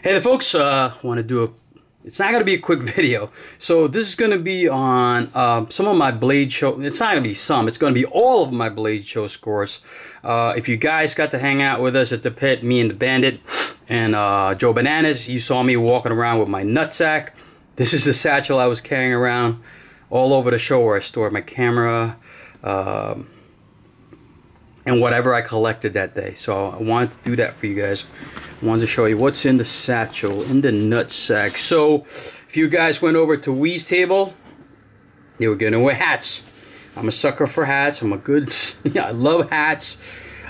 Hey folks, want to do it's not going to be a quick video. So this is going to be on some of my Blade Show. It's not going to be some, it's going to be all of my Blade Show scores. If you guys got to hang out with us at the pit, me and the Bandit and Joe Bananas, you saw me walking around with my Nutsac. This is the satchel I was carrying around all over the show where I stored my camera and whatever I collected that day. So I wanted to do that for you guys. I wanted to show you what's in the satchel, in the Nutsac. So if you guys went over to Wee's table, they were giving away hats. I'm a sucker for hats. I'm a good, yeah, I love hats.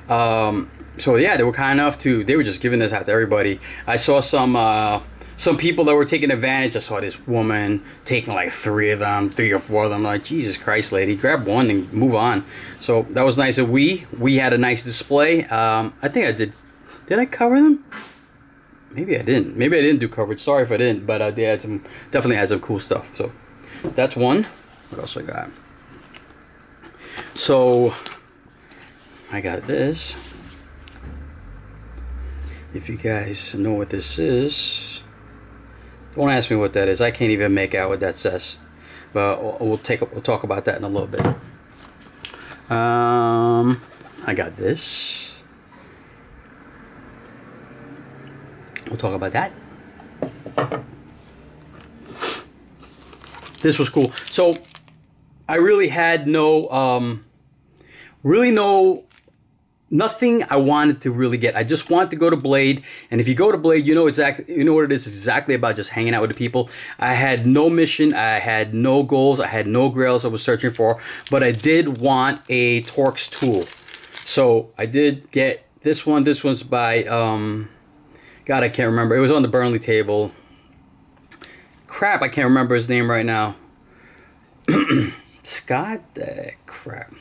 So yeah, they were kind enough to, they were just giving this out to everybody. I saw some people that were taking advantage. I saw this woman taking like 3 or 4 of them. Like, Jesus Christ, lady, grab one and move on. So that was nice of We had a nice display. I think I did I cover them? Maybe I didn't. Maybe I didn't do coverage. Sorry if I didn't, but they had some, definitely had some cool stuff. So that's one. What else I got? So I got this. If you guys know what this is, don't ask me what that is. I can't even make out what that says. But we'll talk about that in a little bit. I got this. We'll talk about that. This was cool. So I really had nothing I wanted to really get. I just wanted to go to Blade, and if you go to Blade, you know exactly, you know what it is. It's exactly about just hanging out with the people. I had no mission, I had no goals, I had no grails I was searching for, but I did want a Torx tool. So I did get this one. This one's by God, I can't remember. It was on the Burnley table. Crap, I can't remember his name right now. Scott? Crap.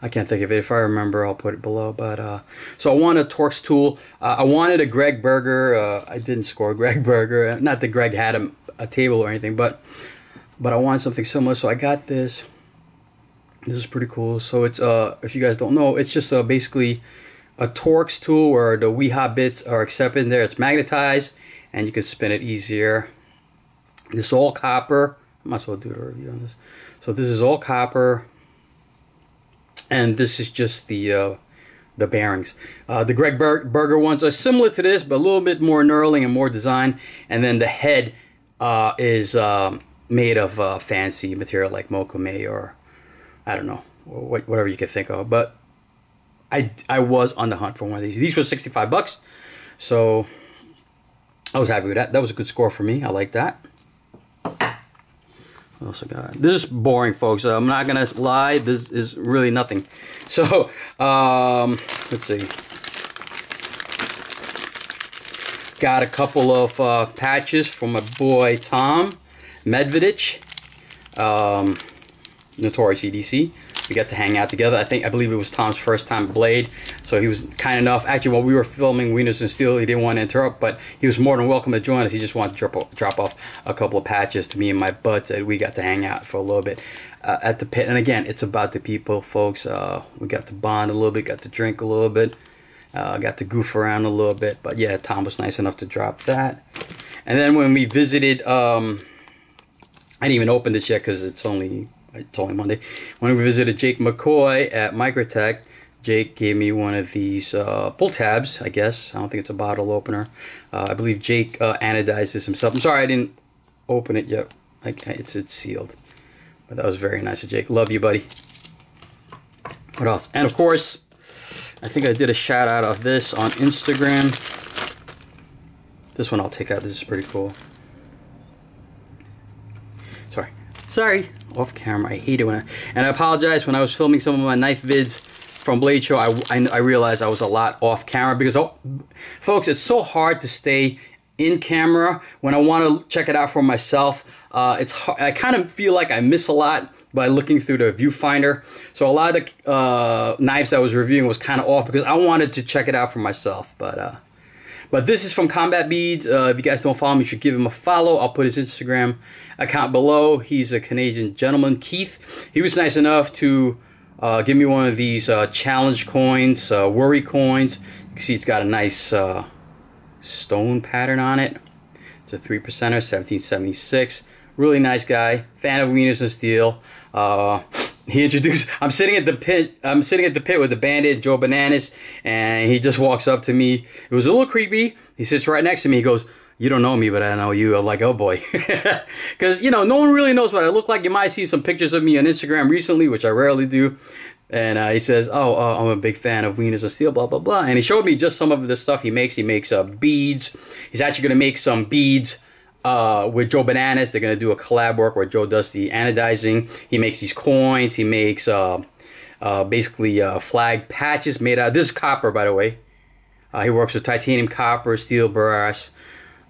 I can't think of it. If I remember, I'll put it below. But so I wanted a Torx tool. I wanted a Greg Berger. I didn't score Greg Berger. Not that Greg had a table or anything, but I wanted something similar. So I got this. This is pretty cool. So it's if you guys don't know, it's just basically a Torx tool where the Weeha bits are accepted in there. It's magnetized, and you can spin it easier. This is all copper. I might as well do a review on this. So this is all copper. And this is just the bearings. The Greg Berger ones are similar to this, but a little bit more knurling and more design. And then the head is made of fancy material like Mokume or I don't know, whatever you can think of. But I was on the hunt for one of these. These were 65 bucks, so I was happy with that. That was a good score for me. I like that. What else I got? This is boring, folks. I'm not gonna lie. This is really nothing. So let's see. Got a couple of patches from my boy Tom Medvedich, Notorious EDC. We got to hang out together. I believe it was Tom's first time Blade, so he was kind enough. Actually, while we were filming Wieners and Steel, he didn't want to interrupt, but he was more than welcome to join us. He just wanted to drop off a couple of patches to me and my buds, and we got to hang out for a little bit at the pit. And again, it's about the people, folks. We got to bond a little bit, got to drink a little bit, got to goof around a little bit. But yeah, Tom was nice enough to drop that. And then when we visited, I didn't even open this yet because it's only Monday. When we visited Jake McCoy at Microtech, Jake gave me one of these pull tabs, I guess. I don't think it's a bottle opener. I believe Jake anodized this himself. I'm sorry I didn't open it yet. It's sealed. But that was very nice of Jake. Love you, buddy. What else? And of course, I think I did a shout out of this on Instagram. This one I'll take out. This is pretty cool. Sorry, off camera. I hate it when and I apologize when I was filming some of my knife vids from Blade Show. I realized I was a lot off camera because, folks, it's so hard to stay in camera when I want to check it out for myself. It's hard. I kind of feel like I miss a lot by looking through the viewfinder. So a lot of the knives I was reviewing was kind of off because I wanted to check it out for myself. But this is from Combat Beads. If you guys don't follow him, you should give him a follow. I'll put his Instagram account below. He's a Canadian gentleman, Keith. He was nice enough to give me one of these challenge coins, worry coins. You can see it's got a nice stone pattern on it. It's a 3%er, 1776. Really nice guy. Fan of Wieners and Steel. He introduced. I'm sitting at the pit. With the Bandit, Joe Bananas, and he just walks up to me. It was a little creepy. He sits right next to me. He goes, "You don't know me, but I know you." I'm like, "Oh boy," because you know, no one really knows what I look like. You might see some pictures of me on Instagram recently, which I rarely do. And he says, "Oh, I'm a big fan of Wieners and Steel, blah blah blah." And he showed me just some of the stuff he makes. He makes beads. He's actually going to make some beads with Joe Bananas. They're going to do a collab work where Joe does the anodizing. He makes these coins. He makes basically flag patches made out. This is copper, by the way. He works with titanium, copper, steel, brass.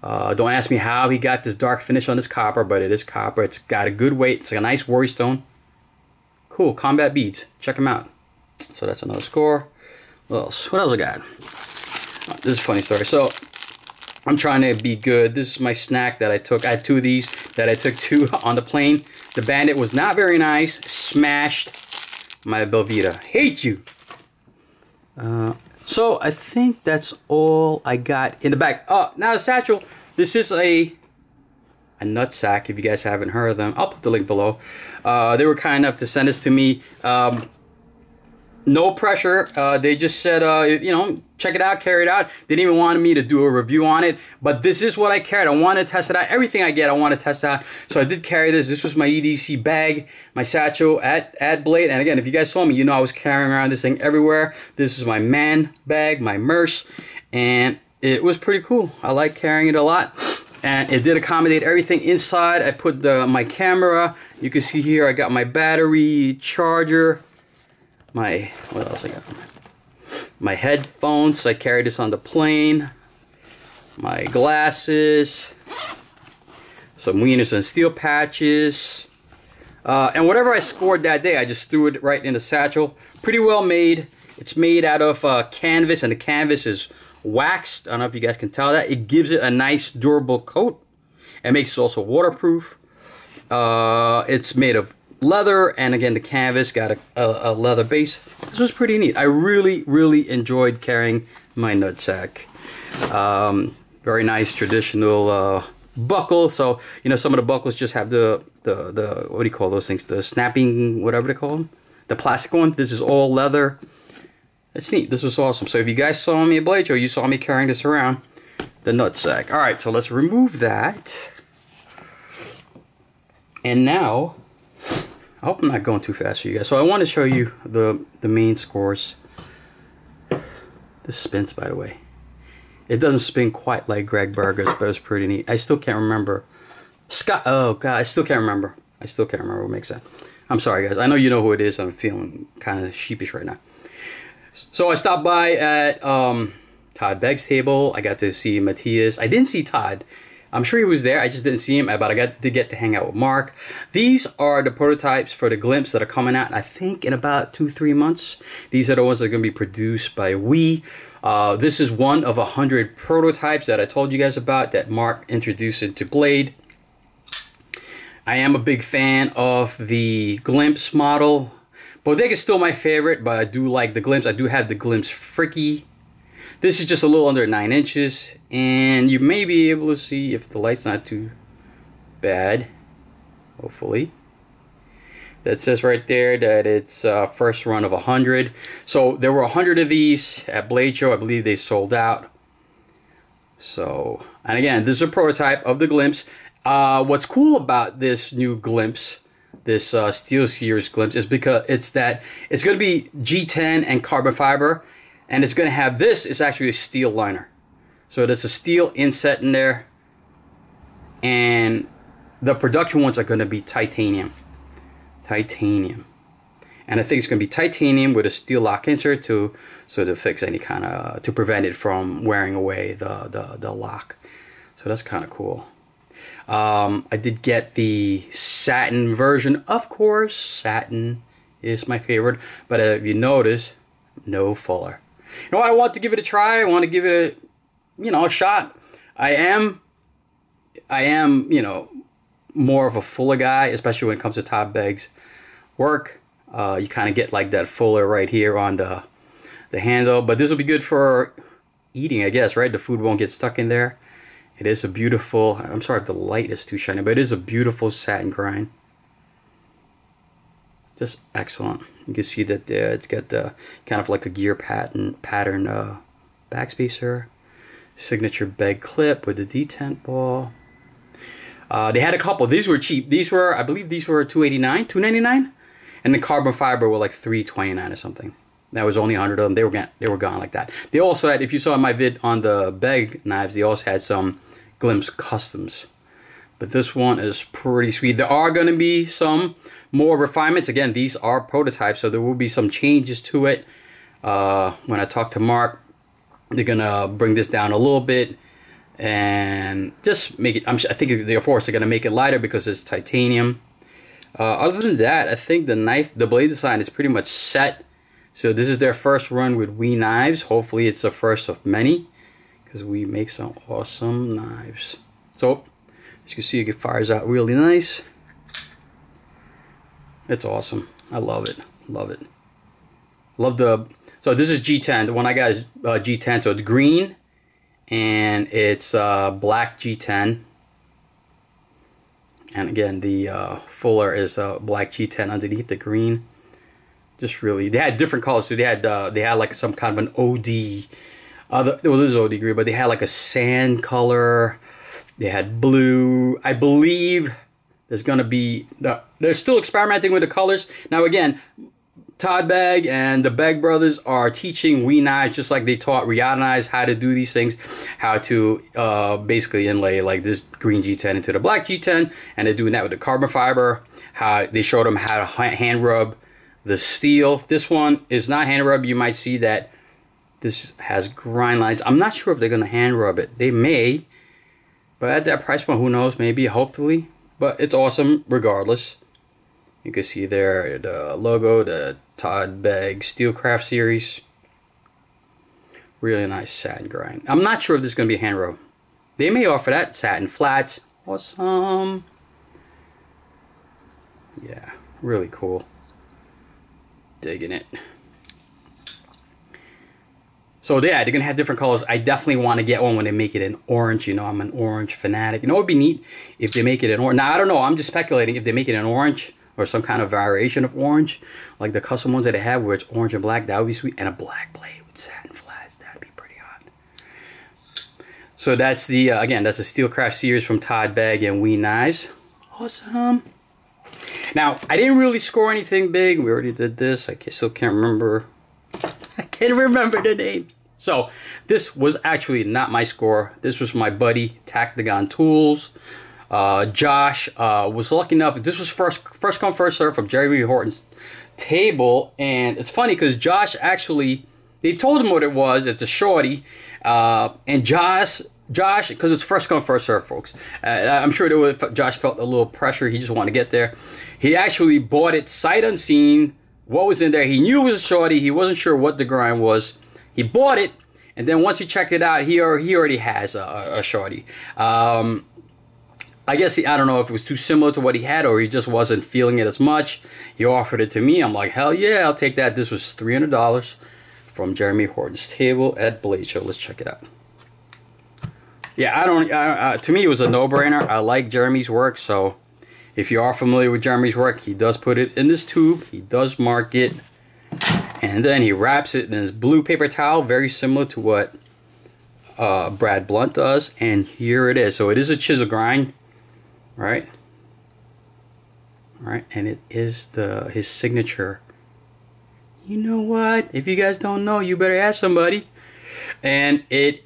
Don't ask me how he got this dark finish on this copper, but it is copper. It's got a good weight. It's like a nice worry stone. Cool, combat beads. Check them out. So that's another score. What else? What else I got? This is a funny story. So I'm trying to be good. This is my snack that I took. I had 2 of these that I took on the plane. The Bandit was not very nice. Smashed my Belvita. Hate you. So I think that's all I got in the bag. Oh, now the satchel. This is a Nutsac, if you guys haven't heard of them. I'll put the link below. They were kind enough to send this to me. No pressure. They just said, you know, check it out, carry it out. They didn't even want me to do a review on it. But this is what I carried. I want to test it out. Everything I get, I want to test out. So I did carry this. This was my EDC bag, my satchel at Blade. And again, if you guys saw me, you know I was carrying around this thing everywhere. This is my man bag, my Merce. And it was pretty cool. I like carrying it a lot. And it did accommodate everything inside. I put my camera. You can see here I got my battery, charger, what else I got? My headphones. I carried this on the plane. My glasses. Some Wieners and Steel patches. And whatever I scored that day, I just threw it right in the satchel. Pretty well made. It's made out of canvas, and the canvas is waxed. I don't know if you guys can tell that. It gives it a nice durable coat. It makes it also waterproof. It's made of leather, and again the canvas got a leather base. This was pretty neat. I really enjoyed carrying my Nutsac. Very nice traditional buckle. So you know, some of the buckles just have the what do you call those things? The snapping, whatever they call them. The plastic one. This is all leather. It's neat. This was awesome. So if you guys saw me at Blade Show, you saw me carrying this around, the Nutsac. All right, so let's remove that. And now, I hope I'm not going too fast for you guys. So I want to show you the main scores. This spins, by the way. It doesn't spin quite like Greg Berger's, but it's pretty neat. I still can't remember. Scott. Oh God, I still can't remember. I still can't remember what makes that. I'm sorry, guys. I know you know who it is. I'm feeling kind of sheepish right now. So I stopped by at Todd Begg's table. I got to see Matthias. I didn't see Todd. I'm sure he was there. I just didn't see him. But I got to get to hang out with Mark. These are the prototypes for the Glimps that are coming out, I think, in about 2-3 months. These are the ones that are going to be produced by We. This is one of 100 prototypes that I told you guys about that Mark introduced into Blade. I am a big fan of the Glimps model. Bodega's still my favorite, but I do like the Glimps. I do have the Glimps Fricky. This is just a little under 9 inches, and you may be able to see if the light's not too bad, hopefully. That says right there that it's first run of 100. So there were 100 of these at Blade Show. I believe they sold out. So, and again, this is a prototype of the Glimps. What's cool about this new Glimps, this Steel Series Glimps, is because it's going to be G10 and carbon fiber, and it's going to have this. It's actually a steel liner, so there's a steel inset in there, and the production ones are going to be titanium, and I think it's going to be titanium with a steel lock insert to fix any kind of to prevent it from wearing away the lock. So that's kind of cool. I did get the satin version, of course. Satin is my favorite, but if you notice, no fuller. You know what? I want to give it a try. I want to give it a shot. I am, more of a fuller guy, especially when it comes to Todd Begg's work. You kind of get like that fuller right here on the handle, but this will be good for eating, I guess, right? The food won't get stuck in there. It is a beautiful, I'm sorry if the light is too shiny, but it is a beautiful satin grind. Just excellent. You can see that it's got kind of like a gear pattern backspacer. Signature bag clip with the detent ball. They had a couple. These were cheap. These were, I believe these were $289, $299, and the carbon fiber were like $329 or something. That was only 100 of them. They were gone like that. They also had, if you saw my vid on the bag knives, they also had some Glimpse customs. But this one is pretty sweet. There are going to be some more refinements. Again, these are prototypes, so there will be some changes to it. When I talk to Mark, they're going to bring this down a little bit and just make it, I think of course they're going to make it lighter because it's titanium. Other than that, I think the blade design is pretty much set. So this is their first run with We Knives. Hopefully it's the first of many, because we make some awesome knives. So as you can see, it fires out really nice. It's awesome. I love it. Love it. Love the, so this is G10. The one I got is G10. So it's green and it's black G10. And again, the fuller is black G10 underneath the green. Just really, they had different colors. So they had like some kind of an OD. Well, this is OD green, but they had like a sand color. They had blue. I believe there's going to be, they're still experimenting with the colors. Now again, Todd Bag and the Bag brothers are teaching We Knives just like they taught Rihanna Knives how to do these things, how to basically inlay like this green G10 into the black G10, and they're doing that with the carbon fiber. How they showed them how to hand rub the steel. This one is not hand rub. You might see that this has grind lines. I'm not sure if they're going to hand rub it. They may, but at that price point, who knows? Maybe, hopefully. But it's awesome regardless. You can see there the logo, the Todd Bag Steelcraft series. Really nice satin grind. I'm not sure if this is going to be a hand rub. They may offer that. Satin flats. Awesome. Yeah, really cool. Digging it. So yeah, they're gonna have different colors. I definitely want to get one when they make it in orange. You know, I'm an orange fanatic. You know, it'd be neat if they make it in orange. Now I don't know. I'm just speculating if they make it in orange or some kind of variation of orange, like the custom ones that they have where it's orange and black. That would be sweet. And a black blade with satin flats. That'd be pretty hot. So that's the again, that's the Steelcraft series from Todd Bag and We Knives. Awesome. Now, I didn't really score anything big. We already did this. I still can't remember. I can't remember the name. So, this was actually not my score. This was my buddy, Tactagon Tools. Josh was lucky enough. This was first come, first serve from Jeremy Horton's table. And it's funny because Josh actually, they told him what it was. It's a shorty. And Josh, because it's first come, first serve, folks. I'm sure Josh felt a little pressure. He just wanted to get there. He actually bought it sight unseen. What was in there? He knew it was a shorty. He wasn't sure what the grind was. He bought it, and then once he checked it out, he already has a shorty. I guess I don't know if it was too similar to what he had, or he just wasn't feeling it as much. He offered it to me. I'm like, hell yeah, I'll take that. This was $300 from Jeremy Horton's table at Blade Show. Let's check it out. Yeah, to me, it was a no-brainer. I like Jeremy's work, so if you are familiar with Jeremy's work, he does put it in this tube. He does mark it, and then he wraps it in this blue paper towel, very similar to what Brad Blunt does. And here it is. So it is a chisel grind, right? All right, and it is his signature. You know what? If you guys don't know, you better ask somebody. And it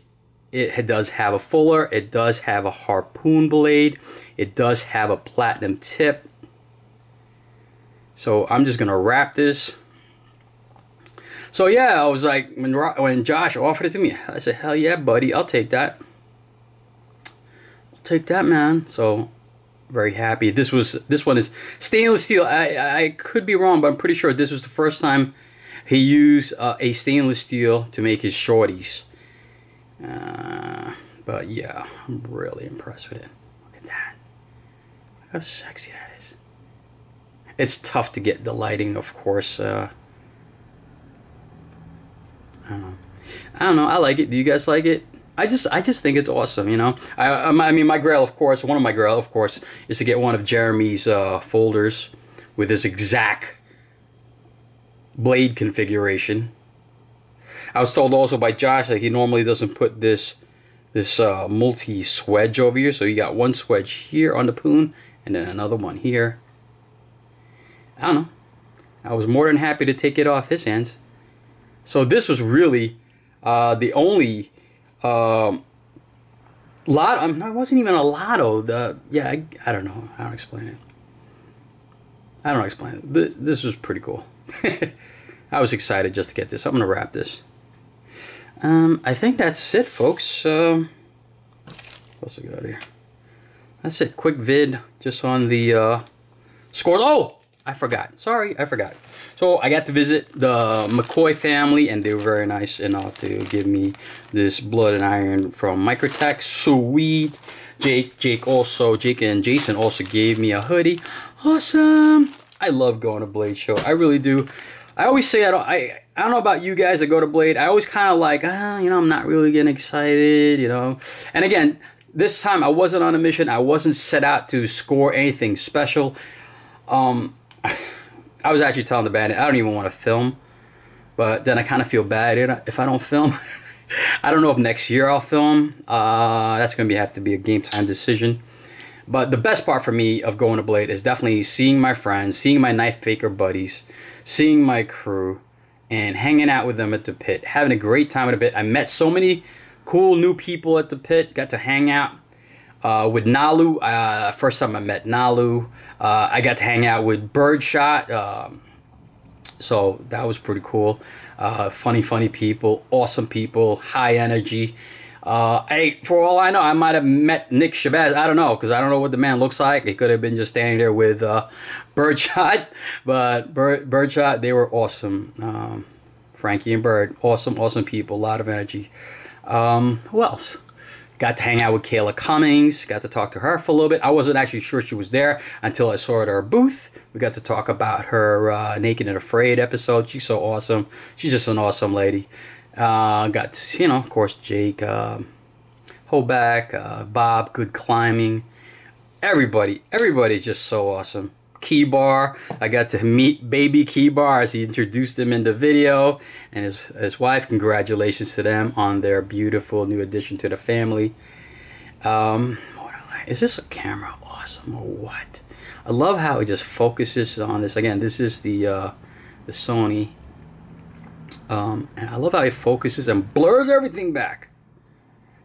does have a fuller. It does have a harpoon blade. It does have a platinum tip. So I'm just gonna wrap this. So yeah, I was like, when Josh offered it to me, I said, hell yeah, buddy, I'll take that. I'll take that, man. So very happy. This one is stainless steel. I could be wrong, but I'm pretty sure this was the first time he used a stainless steel to make his shorties. But yeah, I'm really impressed with it. Look at that. Look how sexy that is. It's tough to get the lighting, of course. I don't know. I don't know. I like it. Do you guys like it? I just think it's awesome, you know. I mean, my grail, of course, one of my grail, of course, is to get one of Jeremy's folders with this exact blade configuration. I was told also by Josh that he normally doesn't put this multi-swedge over here, so you got one swedge here on the poon and then another one here. I don't know. I was more than happy to take it off his hands. So this was really the only lotto. It wasn't even a lotto. Yeah, I don't know. I don't explain it. I don't explain it. This was pretty cool. I was excited just to get this. I'm gonna wrap this. I think that's it, folks. What else we got here? That's it. Quick vid just on the scores. Oh, I forgot. Sorry, I forgot. So I got to visit the McCoy family, and they were very nice enough to give me this blood and iron from Microtech. Sweet. Jake and Jason also gave me a hoodie. Awesome. I love going to Blade Show. I really do. I always say I don't know about you guys that go to Blade. I always kind of like, you know, I'm not really getting excited, you know. And again, this time I wasn't on a mission. I wasn't set out to score anything special. I was actually telling the band I don't even want to film, but then I kind of feel bad if I don't film. I don't know if next year I'll film. That's going to have to be a game time decision. But the best part for me of going to Blade is definitely seeing my friends, seeing my knife maker buddies, seeing my crew, and hanging out with them at the pit, having a great time at the pit. I met so many cool new people at the pit. Got to hang out with Nalu. First time I met Nalu. I got to hang out with Birdshot. So that was pretty cool. Funny people, awesome people, high energy. Hey, for all I know, I might have met Nick Shabazz. I don't know, because I don't know what the man looks like. He could have been just standing there with Birdshot. But Birdshot, they were awesome. Frankie and Bird, awesome people, a lot of energy. Who else? Got to hang out with Kayla Cummings. Got to talk to her for a little bit. I wasn't actually sure she was there until I saw her at her booth. We got to talk about her Naked and Afraid episode. She's so awesome. She's just an awesome lady. Got to, you know, of course, Jake, Hoback, Bob, good climbing. Everybody's just so awesome. Key Bar, I got to meet baby Key Bar as he introduced him in the video, and his wife. Congratulations to them on their beautiful new addition to the family. Is this a camera awesome or what? I love how it just focuses on this. Again, this is the Sony. And I love how it focuses and blurs everything back.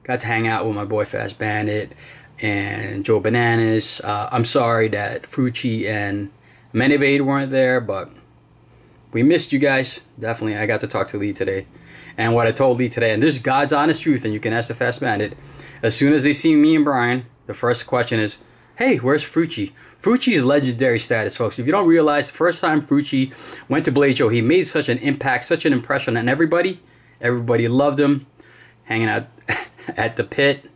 Got to hang out with my boy Fast Bandit and Joe Bananas. I'm sorry that Frucci and Menevade weren't there, but we missed you guys. Definitely, I got to talk to Lee today. And what I told Lee today, and this is God's honest truth, and you can ask the Fast Bandit, as soon as they see me and Brian, the first question is, hey, where's Frucci? Frucci's legendary status, folks. If you don't realize, the first time Frucci went to Blade Show, he made such an impact, such an impression on everybody. Everybody loved him. Hanging out at the pit.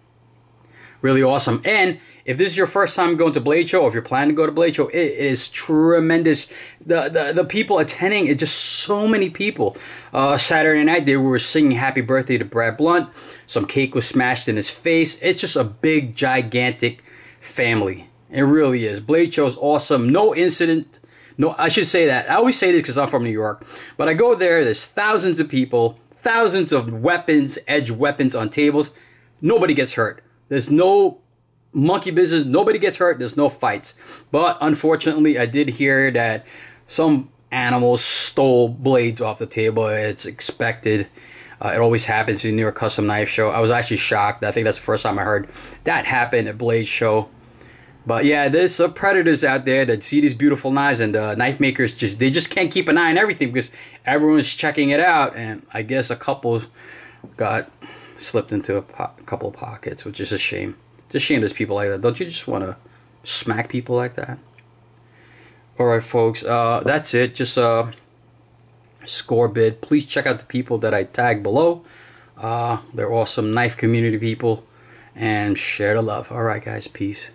Really awesome. And if this is your first time going to Blade Show, or if you're planning to go to Blade Show, it is tremendous. The people attending, it's just so many people. Saturday night, they were singing Happy Birthday to Brad Blunt. Some cake was smashed in his face. It's just a big, gigantic family. It really is. Blade Show is awesome. No incident. No, I should say that. I always say this because I'm from New York. But I go there, there's thousands of people, thousands of weapons, edge weapons on tables. Nobody gets hurt. There's no monkey business. Nobody gets hurt. There's no fights. But unfortunately, I did hear that some animals stole blades off the table. It's expected. It always happens in New York Custom Knife Show. I was actually shocked. I think that's the first time I heard that happen at Blade Show. But yeah, there's predators out there that see these beautiful knives, and knife makers just can't keep an eye on everything because everyone's checking it out. And I guess a couple got slipped into a couple of pockets, which is a shame. It's a shame there's people like that. Don't you just want to smack people like that? Alright, folks, that's it. Just score bid. Please check out the people that I tagged below. They're awesome knife community people. And share the love. Alright, guys, peace.